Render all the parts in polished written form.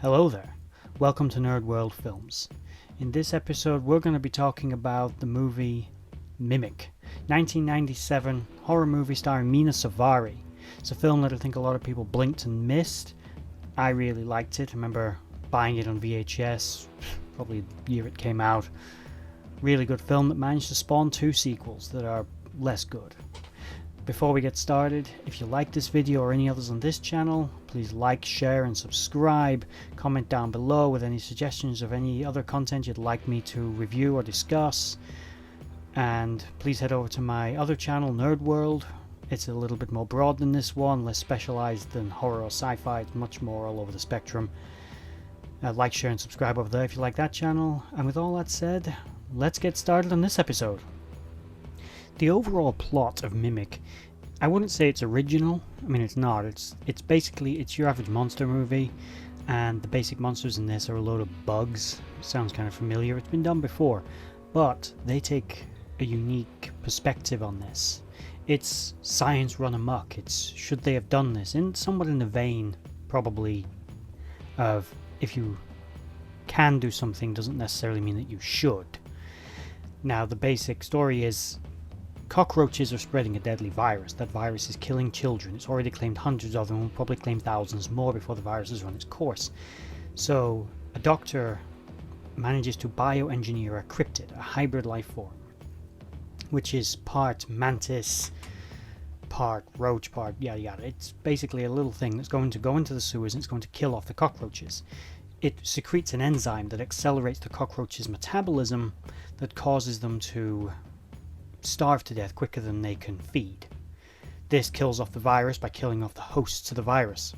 Hello there, welcome to Nerd.World Films. In this episode we're going to be talking about the movie Mimic, 1997 horror movie starring Mena Suvari. It's a film that I think a lot of people blinked and missed. I really liked it. I remember buying it on VHS, probably the year it came out. Really good film that managed to spawn 2 sequels that are less good. Before we get started, if you like this video or any others on this channel, please like, share and subscribe. Comment down below with any suggestions of any other content you'd like me to review or discuss. And please head over to my other channel, Nerd.World. It's a little bit more broad than this one, less specialized than horror or sci-fi. It's much more all over the spectrum. Like, share and subscribe over there if you like that channel. And with all that said, let's get started on this episode. The overall plot of Mimic, I wouldn't say it's original. I mean, it's not. It's basically, it's your average monster movie, and the basic monsters in this are a load of bugs. Sounds kind of familiar. It's been done before, but they take a unique perspective on this. It's science run amok. It's should they have done this? Somewhat in the vein, probably, of if you can do something doesn't necessarily mean that you should. Now, the basic story is cockroaches are spreading a deadly virus. That virus is killing children. It's already claimed hundreds of them, will probably claim thousands more before the virus has run its course. So a doctor manages to bioengineer a cryptid, a hybrid life form, which is part mantis, part roach, part yada yada. It's basically a little thing that's going to go into the sewers and it's going to kill off the cockroaches. It secretes an enzyme that accelerates the cockroaches' metabolism that causes them to starve to death quicker than they can feed. This kills off the virus by killing off the hosts to the virus.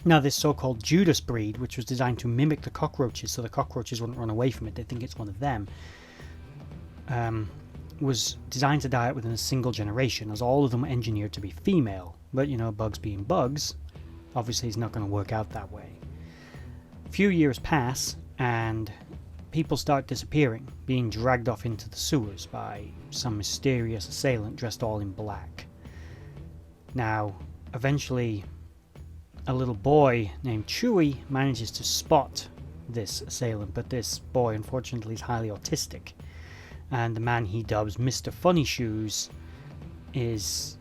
Now, this so-called Judas breed, which was designed to mimic the cockroaches so the cockroaches wouldn't run away from it, they think it's one of them, was designed to die out within a single generation, as all of them were engineered to be female. But, you know, bugs being bugs, obviously it's not going to work out that way. A few years pass, and people start disappearing, being dragged off into the sewers by some mysterious assailant dressed all in black. Now, eventually, a little boy named Chewy manages to spot this assailant, but this boy, unfortunately, is highly autistic. And the man he dubs Mr. Funny Shoes is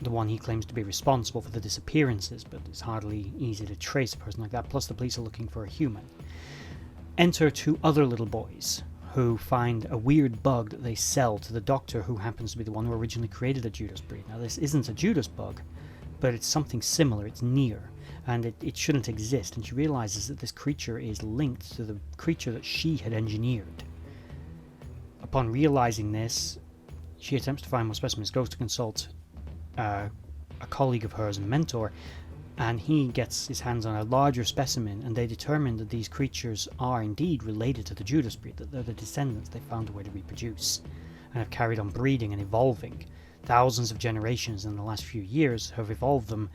the one he claims to be responsible for the disappearances, but it's hardly easy to trace a person like that, plus the police are looking for a human. Enter 2 other little boys who find a weird bug that they sell to the doctor, who happens to be the one who originally created the Judas breed. Now, this isn't a Judas bug, but it's something similar. It's near, and it shouldn't exist. And she realizes that this creature is linked to the creature that she had engineered. Upon realizing this, she attempts to find more specimens, goes to consult a colleague of hers and mentor, and he gets his hands on a larger specimen, and they determine that these creatures are indeed related to the Judas breed, that they're the descendants. They found a way to reproduce and have carried on breeding and evolving. Thousands of generations in the last few years have evolved them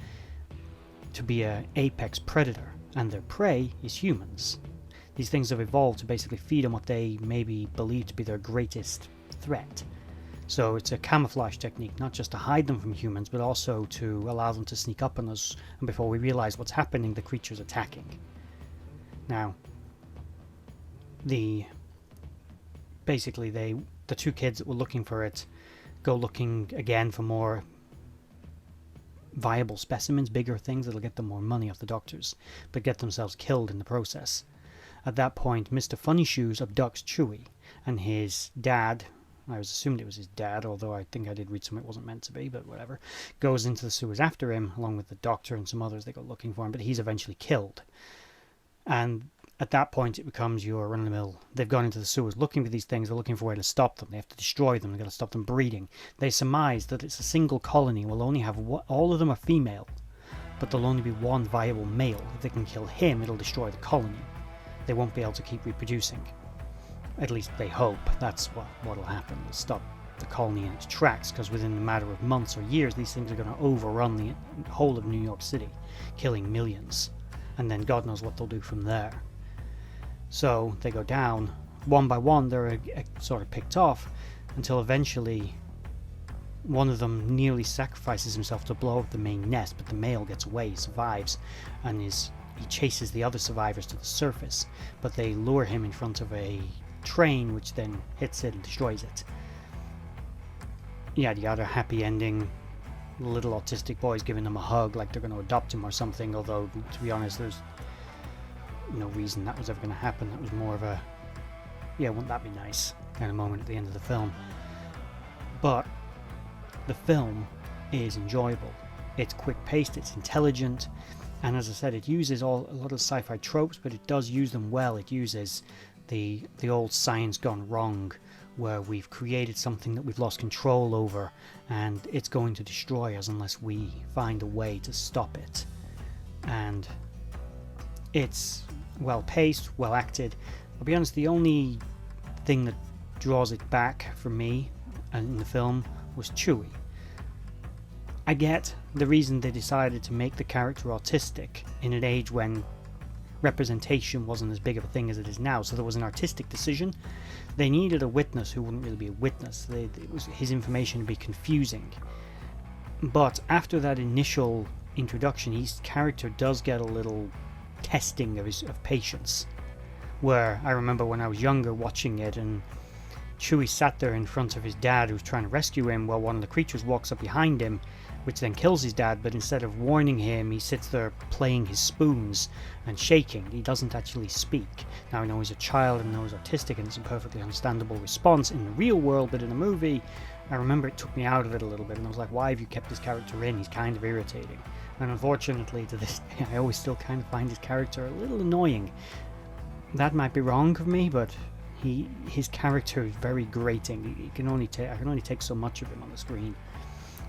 to be an apex predator, and their prey is humans. These things have evolved to basically feed on what they maybe believe to be their greatest threat. So it's a camouflage technique, not just to hide them from humans, but also to allow them to sneak up on us, and before we realize what's happening, the creature's attacking. Now, the 2 kids that were looking for it go looking again for more viable specimens, bigger things that'll get them more money off the doctors, but get themselves killed in the process. At that point, Mr. Funny Shoes abducts Chewy, and his dad, I was assumed it was his dad, although I think I did read something it wasn't meant to be, but whatever, goes into the sewers after him, along with the doctor and some others. They go looking for him, but he's eventually killed. And at that point, it becomes your run-of-the-mill. They've gone into the sewers looking for these things. They're looking for a way to stop them. They have to destroy them. They've got to stop them breeding. They surmise that it's a single colony. Will only have all of them are female, but there'll only be one viable male. If they can kill him, it'll destroy the colony. They won't be able to keep reproducing. At least they hope. That's what'll happen. They'll stop the colony in its tracks, because within a matter of months or years, these things are going to overrun the whole of New York City, killing millions. And then God knows what they'll do from there. So they go down. One by one, they're sort of picked off, until eventually one of them nearly sacrifices himself to blow up the main nest, but the male gets away, survives, and is he chases the other survivors to the surface, but they lure him in front of a train, which then hits it and destroys it. Yeah, the other happy ending, the little autistic boy's giving them a hug like they're going to adopt him or something, although to be honest there's no reason that was ever going to happen. That was more of a, yeah, wouldn't that be nice kind of moment at the end of the film. But the film is enjoyable. It's quick paced, it's intelligent, and as I said, it uses a lot of sci-fi tropes, but it does use them well. It uses the old science gone wrong, where we've created something that we've lost control over and it's going to destroy us unless we find a way to stop it. And it's well paced, well acted. I'll be honest, the only thing that draws it back for me in the film was Chewie. I get the reason they decided to make the character autistic in an age when representation wasn't as big of a thing as it is now, so there was an artistic decision. They needed a witness who wouldn't really be a witness. His information would be confusing. But after that initial introduction, his character does get a little testing of patience, where I remember when I was younger watching it and Chewie sat there in front of his dad who's trying to rescue him while one of the creatures walks up behind him, which then kills his dad, but instead of warning him, he sits there playing his spoons and shaking. He doesn't actually speak. Now I know he's a child and knows autistic, and it's a perfectly understandable response in the real world, but in the movie, I remember it took me out of it a little bit, and I was like, why have you kept this character in? He's kind of irritating. And unfortunately, to this day, I always still kind of find his character a little annoying. That might be wrong of me, but his character is very grating. I can only take so much of him on the screen.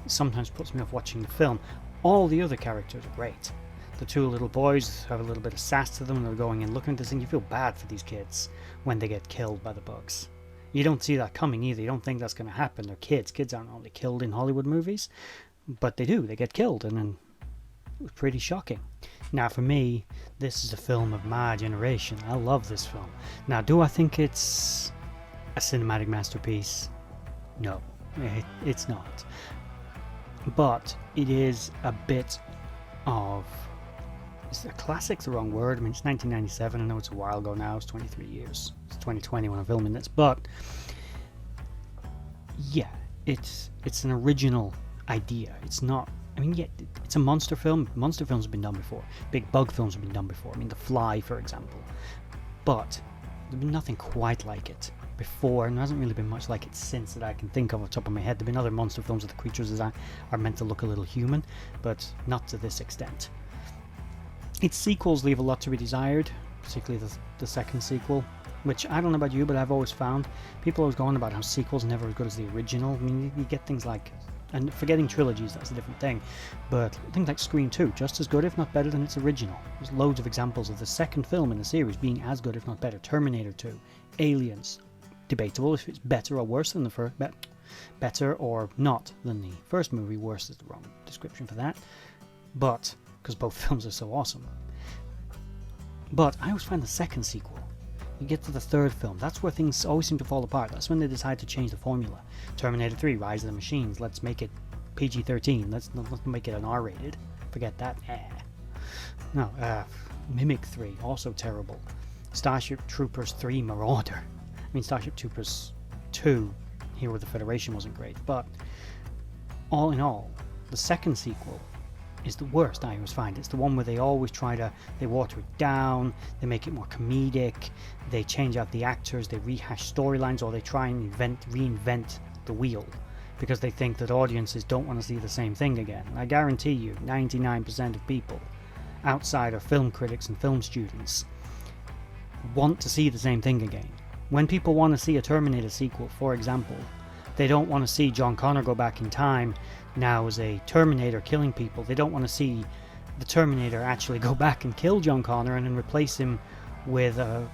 It sometimes puts me off watching the film. All the other characters are great. The two little boys have a little bit of sass to them, and they're going and looking at this, and you feel bad for these kids when they get killed by the bugs. You don't see that coming either. You don't think that's going to happen. They're kids. Kids aren't only killed in Hollywood movies, but they do. They get killed, and then it was pretty shocking. Now, for me, this is a film of my generation. I love this film. Now, do I think it's a cinematic masterpiece? No, it's not. But it is a bit of... Is a classic the wrong word? I mean, it's 1997. I know it's a while ago now. It's 23 years. It's 2020 when I'm filming this. But, yeah, it's an original idea. It's not... I mean, yeah, it's a monster film. Monster films have been done before. Big bug films have been done before. I mean, The Fly, for example. But there's been nothing quite like it before, and there hasn't really been much like it since that I can think of off the top of my head. There have been other monster films where the creatures are meant to look a little human, but not to this extent. Its sequels leave a lot to be desired, particularly the second sequel, which I don't know about you, but I've always found people always going about how sequels are never as good as the original. I mean, you get things like... And forgetting trilogies, that's a different thing. But things like Scream 2, just as good, if not better, than its original. There's loads of examples of the second film in the series being as good, if not better. Terminator 2, Aliens, debatable if it's better or worse than the first. Better or not than the first movie. Worse is the wrong description for that. But, because both films are so awesome. But I always find the second sequel, you get to the third film, that's where things always seem to fall apart. That's when they decide to change the formula. Terminator 3, Rise of the Machines, let's make it PG-13, let's make it an R-rated. Forget that. No, Mimic 3, also terrible. Starship Troopers 3, Marauder. I mean, Starship Troopers 2, Hero of the Federation wasn't great, but all in all, the second sequel is the worst. I always find it's the one where they always they water it down, they make it more comedic, they change out the actors, they rehash storylines, or they try and reinvent the wheel because they think that audiences don't want to see the same thing again. I guarantee you 99% of people outside of film critics and film students want to see the same thing again. When people want to see a Terminator sequel, for example, they don't want to see John Connor go back in time now as a Terminator killing people. They don't want to see the Terminator actually go back and kill John Connor and then replace him with a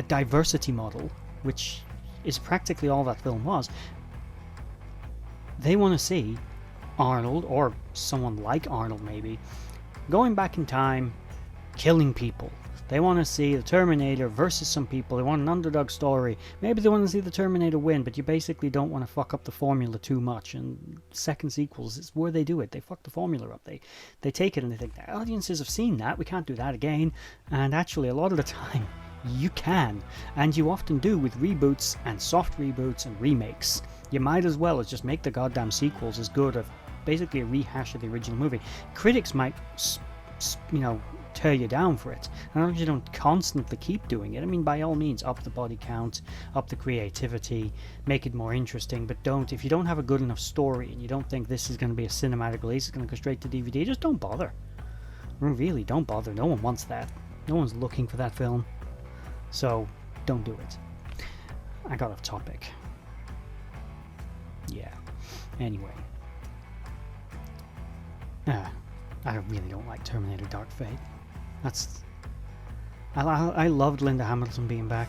diversity model, which is practically all that film was. They want to see Arnold, or someone like Arnold maybe, going back in time, killing people, They want to see the Terminator versus some people. They want an underdog story. Maybe they want to see the Terminator win, but you basically don't want to fuck up the formula too much. And second sequels is where they do it. They fuck the formula up. They take it and they think, the audiences have seen that, we can't do that again. And actually, a lot of the time, you can. And you often do with reboots and soft reboots and remakes. You might as well as just make the goddamn sequels as good of basically a rehash of the original movie. Critics might, tear you down for it. And as long as you don't constantly keep doing it, I mean, by all means, up the body count, up the creativity, make it more interesting, but if you don't have a good enough story and you don't think this is going to be a cinematic release, it's going to go straight to DVD, just don't bother. Really, don't bother. No one wants that. No one's looking for that film. So, don't do it. I got off topic. Yeah. Anyway. I really don't like Terminator Dark Fate. I loved Linda Hamilton being back.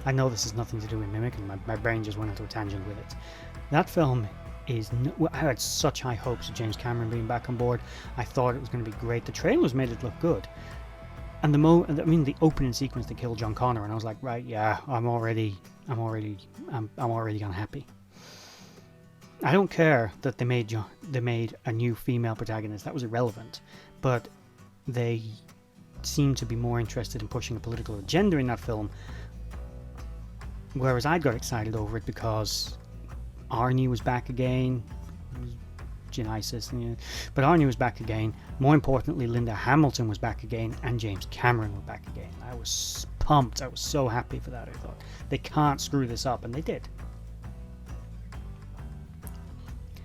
I know this has nothing to do with Mimic, and my brain just went into a tangent with it. That film is... I had such high hopes of James Cameron being back on board. I thought it was going to be great. The trailers made it look good. And the opening sequence to kill John Connor, and I was like, right, yeah, I'm already unhappy. I don't care that they made a new female protagonist. That was irrelevant. But they seem to be more interested in pushing a political agenda in that film, whereas I got excited over it because Arnie was back again. Genesis, but Arnie was back again. More importantly, Linda Hamilton was back again, and James Cameron was back again. I was pumped. I was so happy for that. I thought, they can't screw this up, and they did.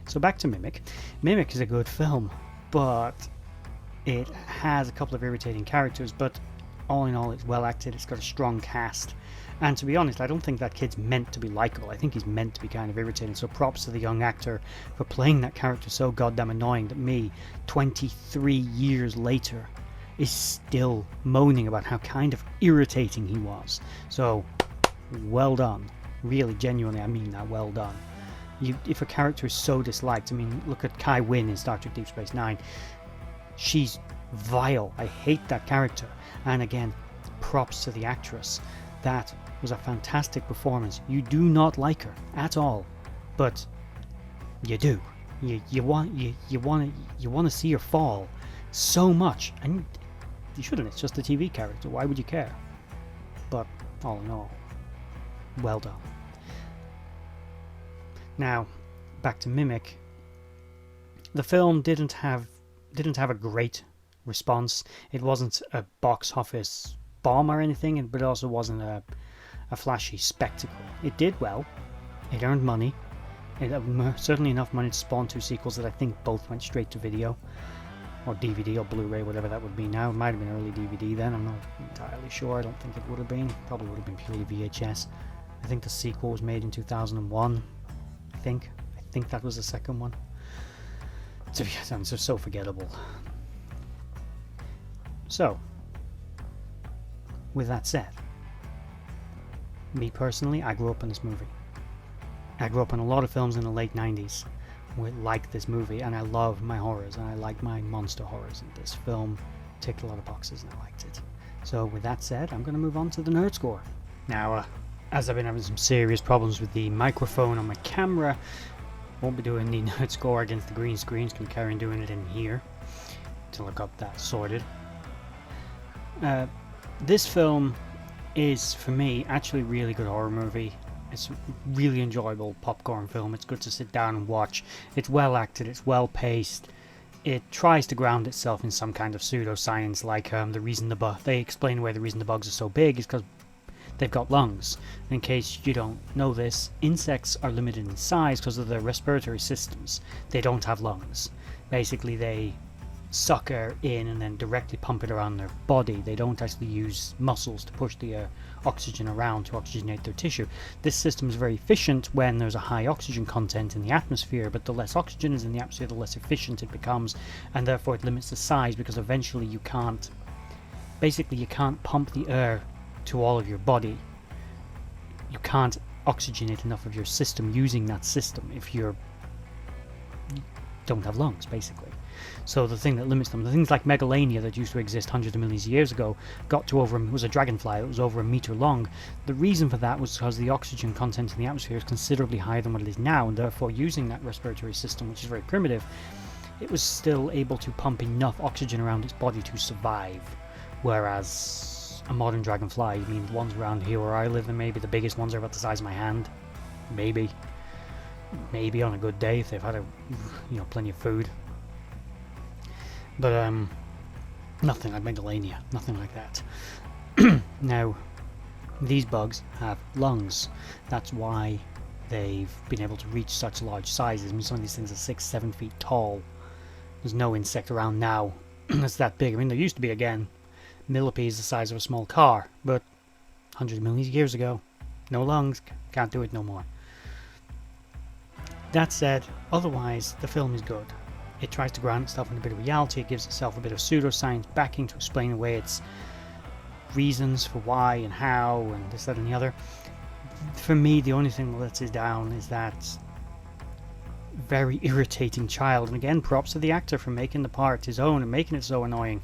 So back to Mimic. Mimic is a good film, but it has a couple of irritating characters, but all in all, it's well acted. It's got a strong cast. And to be honest, I don't think that kid's meant to be likable. I think he's meant to be kind of irritating. So props to the young actor for playing that character so goddamn annoying that me, 23 years later, is still moaning about how kind of irritating he was. So, well done. Really, genuinely, I mean that, well done. If a character is so disliked, I mean, look at Kai Wynn in Star Trek Deep Space Nine. She's vile. I hate that character. And again, props to the actress. That was a fantastic performance. You do not like her at all, but you do. You want to see her fall so much, and you shouldn't. It's just a TV character. Why would you care? But all in all, well done. Now, back to Mimic. The film didn't have a great response. It wasn't a box office bomb or anything, but it also wasn't a flashy spectacle. It did well. It earned money. It had certainly enough money to spawn 2 sequels that I think both went straight to video, or DVD or Blu-ray, whatever that would be now. It might have been early DVD then. I'm not entirely sure. I don't think it would have been. Probably would have been purely VHS. I think the sequel was made in 2001. I think that was the second one. It's just so forgettable. So, with that said, me personally, I grew up in this movie. I grew up in a lot of films in the late 90s like this movie, and I love my horrors, and I like my monster horrors, and this film ticked a lot of boxes, and I liked it. So with that said, I'm going to move on to the nerd score. Now, as I've been having some serious problems with the microphone on my camera, won't be doing the nerd score against the green screens, can carry on doing it in here until I got that sorted. This film is, for me, actually a really good horror movie. It's a really enjoyable popcorn film. It's good to sit down and watch. It's well acted, it's well paced. It tries to ground itself in some kind of pseudoscience, like the reason they explain why the reason the bugs are so big is because they've got lungs. In case you don't know this, insects are limited in size because of their respiratory systems. They don't have lungs. Basically, they suck air in and then directly pump it around their body. They don't actually use muscles to push the oxygen around to oxygenate their tissue. This system is very efficient when there's a high oxygen content in the atmosphere, but the less oxygen is in the atmosphere, the less efficient it becomes, and therefore it limits the size, because eventually you can't pump the air to all of your body. You can't oxygenate enough of your system using that system if you don't have lungs, basically. So the thing that limits them, the things like megalania that used to exist hundreds of millions of years ago, was a dragonfly that was over a meter long. The reason for that was because the oxygen content in the atmosphere is considerably higher than what it is now, and therefore using that respiratory system, which is very primitive, it was still able to pump enough oxygen around its body to survive. Whereas a modern dragonfly, I mean, the ones around here where I live, and maybe the biggest ones are about the size of my hand. Maybe on a good day if they've had plenty of food. But nothing like megalania, nothing like that. Now, these bugs have lungs. That's why they've been able to reach such large sizes. I mean, some of these things are 6-7 feet tall. There's no insect around now that's that big. I mean, there used to be, again, millipedes the size of a small car, but hundreds of millions of years ago, no lungs, can't do it no more. That said, otherwise, the film is good. It tries to ground itself in a bit of reality, it gives itself a bit of pseudoscience backing to explain away its reasons for why and how and this, that and the other. For me, the only thing that lets it down is that very irritating child. And again, props to the actor for making the part his own and making it so annoying.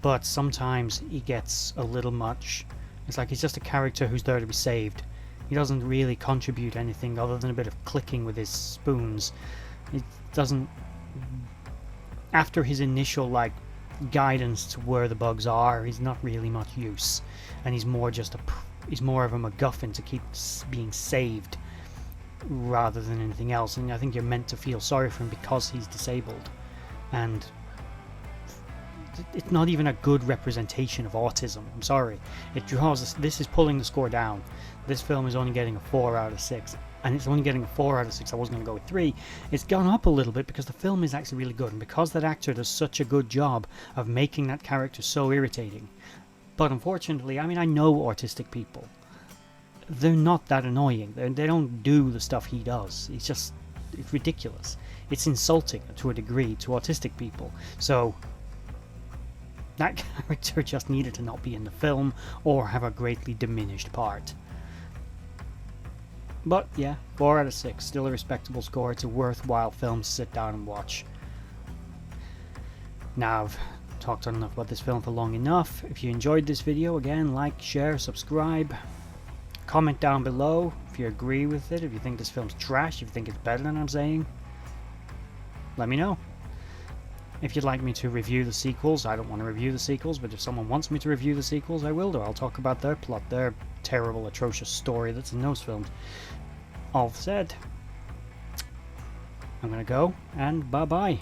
But sometimes he gets a little much. It's like he's just a character who's there to be saved. He doesn't really contribute anything other than a bit of clicking with his spoons. It doesn't... After his initial, guidance to where the bugs are, he's not really much use. And he's more of a MacGuffin to keep being saved rather than anything else. And I think you're meant to feel sorry for him because he's disabled. And it's not even a good representation of autism. I'm sorry. This is pulling the score down. This film is only getting a 4 out of 6. And it's only getting a 4 out of 6. I wasn't going to go with 3. It's gone up a little bit because the film is actually really good. And because that actor does such a good job of making that character so irritating. But unfortunately, I mean, I know autistic people. They're not that annoying. They don't do the stuff he does. It's ridiculous. It's insulting to a degree to autistic people. So that character just needed to not be in the film or have a greatly diminished part. But yeah, 4 out of 6, still a respectable score. It's a worthwhile film to sit down and watch. Now I've talked on enough about this film for long enough. If you enjoyed this video, again, like, share, subscribe. Comment down below if you agree with it, if you think this film's trash, if you think it's better than I'm saying. Let me know. If you'd like me to review the sequels, I don't want to review the sequels, but if someone wants me to review the sequels, I will do. I'll talk about their plot, their terrible, atrocious story that's in those films. All said, I'm gonna go, and bye-bye.